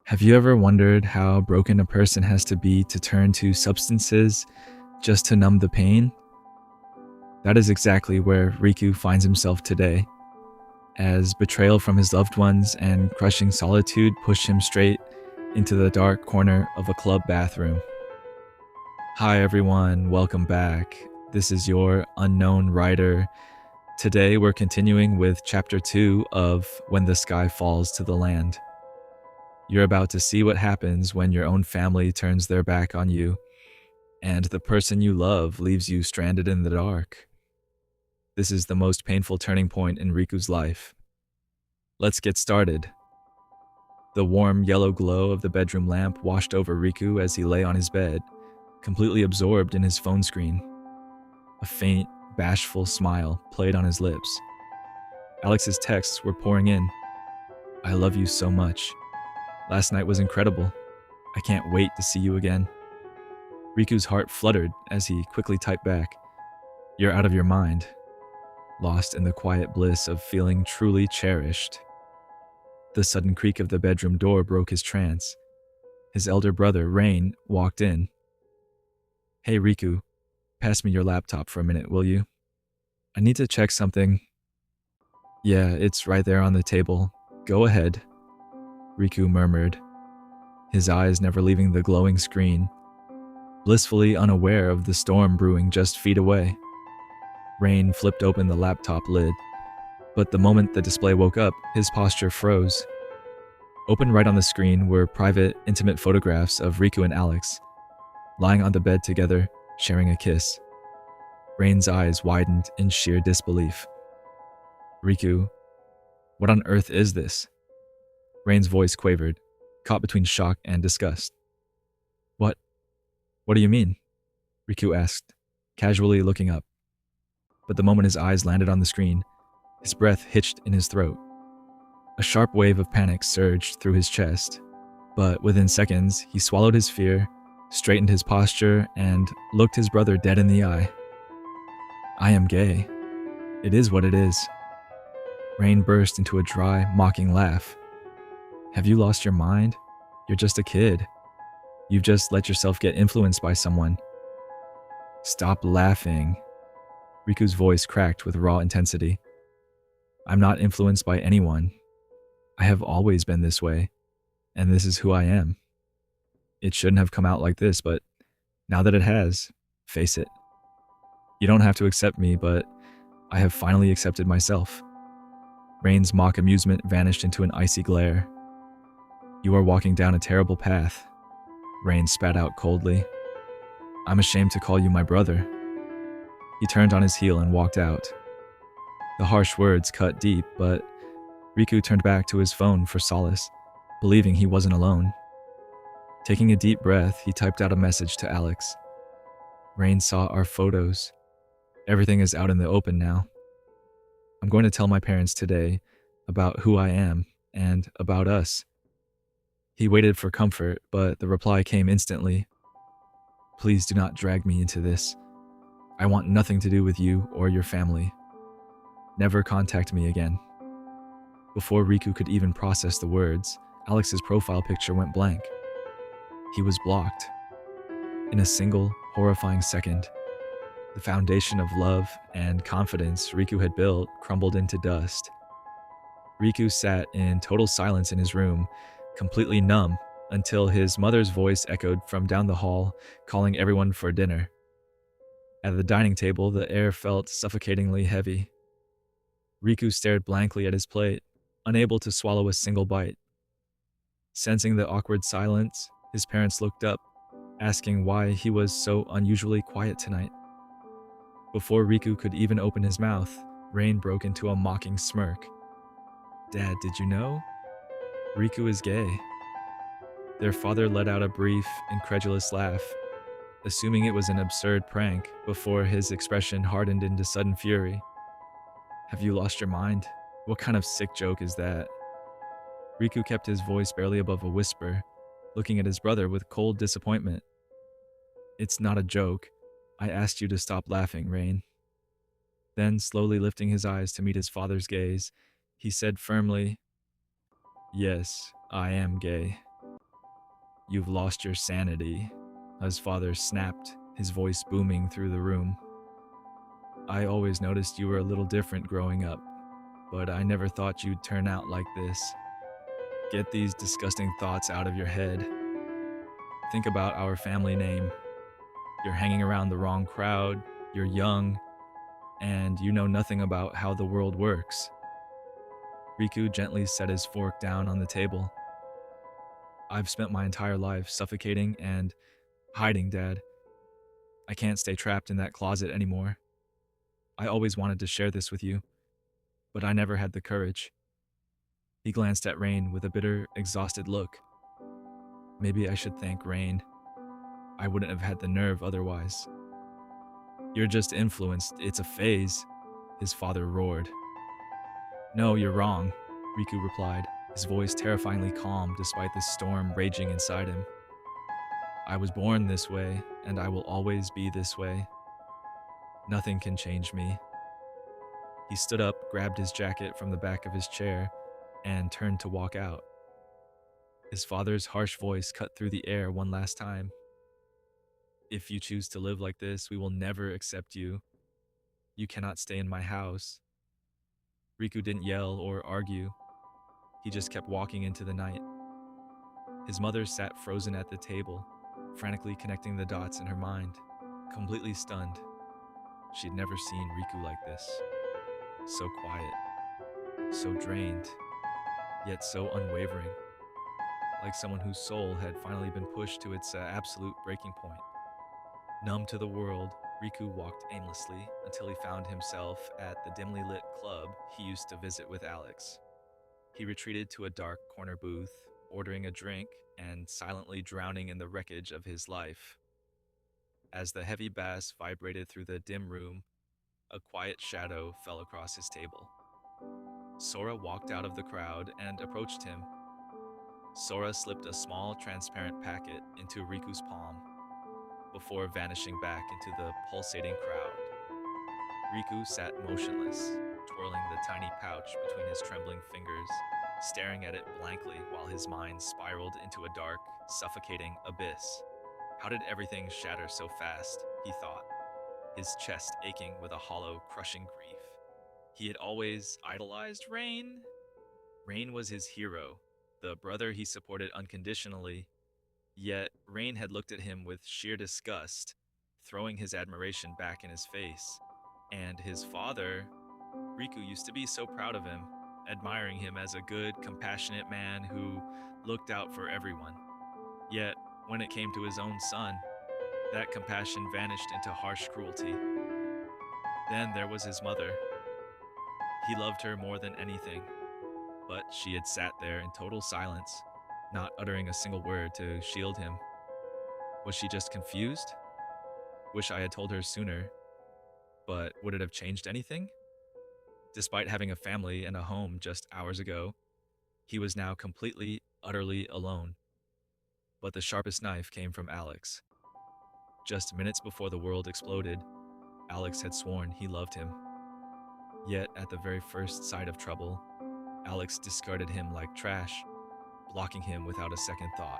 Have you ever wondered how broken a person has to be to turn to substances just to numb the pain? That is exactly where Riku finds himself today, as betrayal from his loved ones and crushing solitude push him straight into the dark corner of a club bathroom. Hi everyone, welcome back. This is your unknown writer. Today we're continuing with chapter 2 of When the Sky Falls to the Land. You're about to see what happens when your own family turns their back on you, and the person you love leaves you stranded in the dark. This is the most painful turning point in Riku's life. Let's get started. The warm yellow glow of the bedroom lamp washed over Riku as he lay on his bed, completely absorbed in his phone screen. A faint, bashful smile played on his lips. Alex's texts were pouring in. I love you so much. Last night was incredible. I can't wait to see you again. Riku's heart fluttered as he quickly typed back, You're out of your mind, lost in the quiet bliss of feeling truly cherished. The sudden creak of the bedroom door broke his trance. His elder brother, Rain, walked in. Hey Riku, pass me your laptop for a minute, will you? I need to check something. Yeah, it's right there on the table. Go ahead, Riku murmured, his eyes never leaving the glowing screen, blissfully unaware of the storm brewing just feet away. Rain flipped open the laptop lid, but the moment the display woke up, his posture froze. Open right on the screen were private, intimate photographs of Riku and Alex, lying on the bed together, sharing a kiss. Rain's eyes widened in sheer disbelief. Riku, what on earth is this? Rain's voice quavered, caught between shock and disgust. What do you mean? Riku asked, casually looking up. But the moment his eyes landed on the screen, his breath hitched in his throat. A sharp wave of panic surged through his chest, but within seconds, he swallowed his fear, straightened his posture, and looked his brother dead in the eye. I am gay. It is what it is. Rain burst into a dry, mocking laugh. Have you lost your mind? You're just a kid. You've just let yourself get influenced by someone. Stop laughing. Riku's voice cracked with raw intensity. I'm not influenced by anyone. I have always been this way, and this is who I am. It shouldn't have come out like this, but now that it has, face it. You don't have to accept me, but I have finally accepted myself. Rain's mock amusement vanished into an icy glare. You are walking down a terrible path, Rain spat out coldly. I'm ashamed to call you my brother. He turned on his heel and walked out. The harsh words cut deep, but Riku turned back to his phone for solace, believing he wasn't alone. Taking a deep breath, he typed out a message to Alex. Rain saw our photos. Everything is out in the open now. I'm going to tell my parents today about who I am and about us. He waited for comfort, but the reply came instantly. Please do not drag me into this. I want nothing to do with you or your family. Never contact me again. Before Riku could even process the words, Alex's profile picture went blank. He was blocked. In a single, horrifying second, the foundation of love and confidence Riku had built crumbled into dust. Riku sat in total silence in his room, completely numb, until his mother's voice echoed from down the hall, calling everyone for dinner. At the dining table, the air felt suffocatingly heavy. Riku stared blankly at his plate, unable to swallow a single bite. Sensing the awkward silence, his parents looked up, asking why he was so unusually quiet tonight. Before Riku could even open his mouth, Rain broke into a mocking smirk. Dad, did you know? Riku is gay. Their father let out a brief, incredulous laugh, assuming it was an absurd prank, before his expression hardened into sudden fury. Have you lost your mind? What kind of sick joke is that? Riku kept his voice barely above a whisper, looking at his brother with cold disappointment. It's not a joke. I asked you to stop laughing, Rain. Then, slowly lifting his eyes to meet his father's gaze, he said firmly, Yes, I am gay. You've lost your sanity, his father snapped, his voice booming through the room. I always noticed you were a little different growing up, but I never thought you'd turn out like this. Get these disgusting thoughts out of your head. Think about our family name. You're hanging around the wrong crowd, you're young, and you know nothing about how the world works. Riku gently set his fork down on the table. I've spent my entire life suffocating and hiding, Dad. I can't stay trapped in that closet anymore. I always wanted to share this with you, but I never had the courage. He glanced at Rain with a bitter, exhausted look. Maybe I should thank Rain. I wouldn't have had the nerve otherwise. You're just influenced, it's a phase, his father roared. No, you're wrong, Riku replied, his voice terrifyingly calm despite the storm raging inside him. I was born this way, and I will always be this way. Nothing can change me. He stood up, grabbed his jacket from the back of his chair, and turned to walk out. His father's harsh voice cut through the air one last time. If you choose to live like this, we will never accept you. You cannot stay in my house. Riku didn't yell or argue. He just kept walking into the night. His mother sat frozen at the table, frantically connecting the dots in her mind, completely stunned. She'd never seen Riku like this. So quiet, so drained, yet so unwavering, like someone whose soul had finally been pushed to its absolute breaking point. Numb to the world, Riku walked aimlessly until he found himself at the dimly lit club he used to visit with Alex. He retreated to a dark corner booth, ordering a drink and silently drowning in the wreckage of his life. As the heavy bass vibrated through the dim room, a quiet shadow fell across his table. Sora walked out of the crowd and approached him. Sora slipped a small transparent packet into Riku's palm before vanishing back into the pulsating crowd. Riku sat motionless, twirling the tiny pouch between his trembling fingers, staring at it blankly while his mind spiraled into a dark, suffocating abyss. How did everything shatter so fast, he thought, his chest aching with a hollow, crushing grief. He had always idolized Rain. Rain was his hero, the brother he supported unconditionally, yet Rain had looked at him with sheer disgust, throwing his admiration back in his face. And his father, Riku used to be so proud of him, admiring him as a good, compassionate man who looked out for everyone. Yet, when it came to his own son, that compassion vanished into harsh cruelty. Then there was his mother. He loved her more than anything, but she had sat there in total silence, not uttering a single word to shield him. Was she just confused? Wish I had told her sooner, but would it have changed anything? Despite having a family and a home just hours ago, he was now completely, utterly alone. But the sharpest knife came from Alex. Just minutes before the world exploded, Alex had sworn he loved him. Yet at the very first sight of trouble, Alex discarded him like trash, blocking him without a second thought.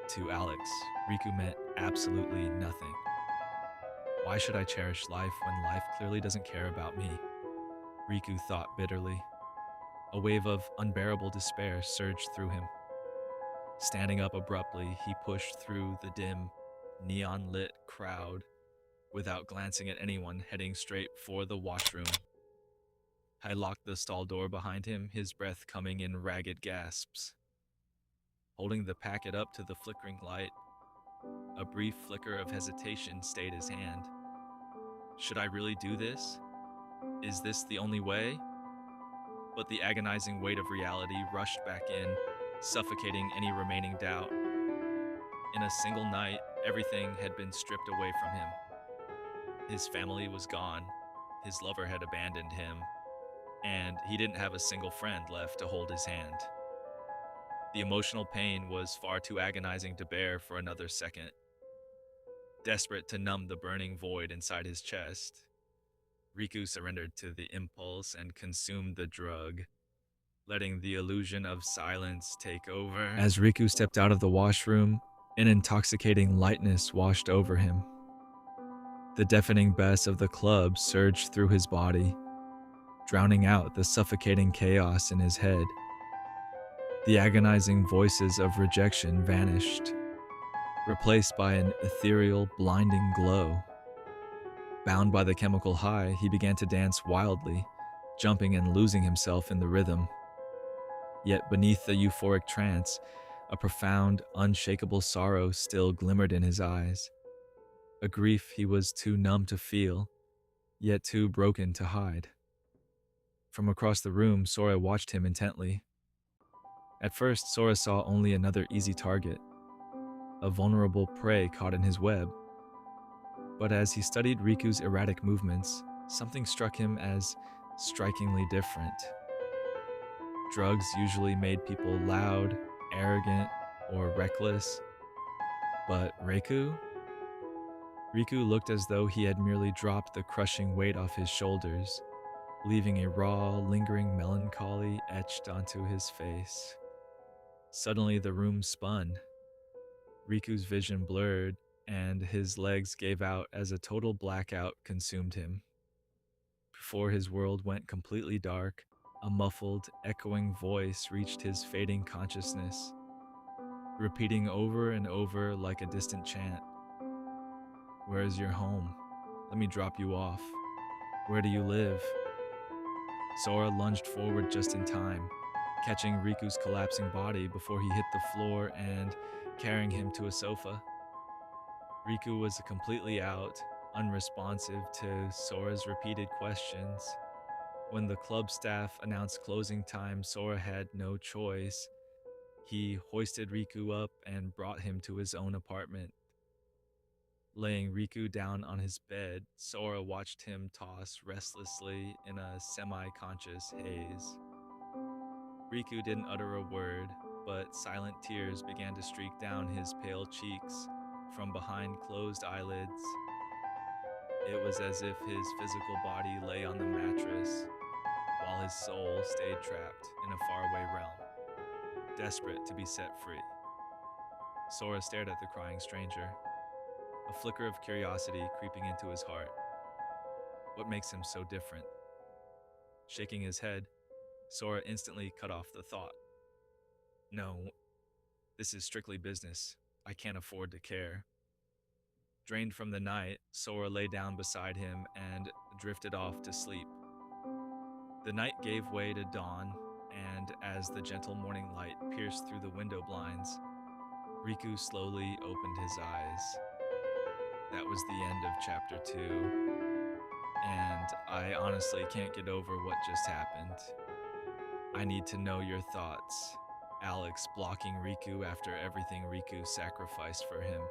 To Alex, Riku meant absolutely nothing. Why should I cherish life when life clearly doesn't care about me? Riku thought bitterly. A wave of unbearable despair surged through him. Standing up abruptly, he pushed through the dim, neon-lit crowd without glancing at anyone, heading straight for the washroom. I locked the stall door behind him, his breath coming in ragged gasps. Holding the packet up to the flickering light, a brief flicker of hesitation stayed his hand. Should I really do this? Is this the only way? But the agonizing weight of reality rushed back in, suffocating any remaining doubt. In a single night, everything had been stripped away from him. His family was gone, his lover had abandoned him, and he didn't have a single friend left to hold his hand. The emotional pain was far too agonizing to bear for another second. Desperate to numb the burning void inside his chest, Riku surrendered to the impulse and consumed the drug. letting the illusion of silence take over. As Riku stepped out of the washroom, an intoxicating lightness washed over him. The deafening bass of the club surged through his body, drowning out the suffocating chaos in his head. The agonizing voices of rejection vanished, replaced by an ethereal, blinding glow. Bound by the chemical high, he began to dance wildly, jumping and losing himself in the rhythm. Yet beneath the euphoric trance, a profound, unshakable sorrow still glimmered in his eyes. A grief he was too numb to feel, yet too broken to hide. From across the room, Sora watched him intently. At first, Sora saw only another easy target, a vulnerable prey caught in his web. But as he studied Riku's erratic movements, something struck him as strikingly different. Drugs usually made people loud, arrogant, or reckless. But Riku looked as though he had merely dropped the crushing weight off his shoulders, leaving a raw, lingering melancholy etched onto his face. Suddenly the room spun. Riku's vision blurred, and his legs gave out as a total blackout consumed him. Before his world went completely dark, a muffled, echoing voice reached his fading consciousness, repeating over and over like a distant chant. "Where is your home? Let me drop you off. Where do you live?" Sora lunged forward just in time, catching Riku's collapsing body before he hit the floor and carrying him to a sofa. Riku was completely out, unresponsive to Sora's repeated questions. When the club staff announced closing time, Sora had no choice. He hoisted Riku up and brought him to his own apartment. Laying Riku down on his bed, Sora watched him toss restlessly in a semi-conscious haze. Riku didn't utter a word, but silent tears began to streak down his pale cheeks from behind closed eyelids. It was as if his physical body lay on the mattress, while his soul stayed trapped in a faraway realm, desperate to be set free. Sora stared at the crying stranger, a flicker of curiosity creeping into his heart. What makes him so different? Shaking his head, Sora instantly cut off the thought. "No, this is strictly business. I can't afford to care." Drained from the night, Sora lay down beside him and drifted off to sleep. The night gave way to dawn, and as the gentle morning light pierced through the window blinds, Riku slowly opened his eyes. That was the end of chapter 2, and I honestly can't get over what just happened. I need to know your thoughts. Alex blocking Riku after everything Riku sacrificed for him.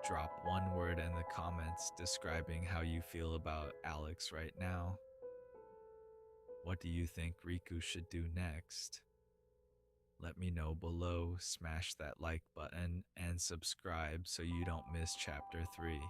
Drop one word in the comments describing how you feel about Alex right now. What do you think Riku should do next? Let me know below, smash that like button, and subscribe so you don't miss chapter 3.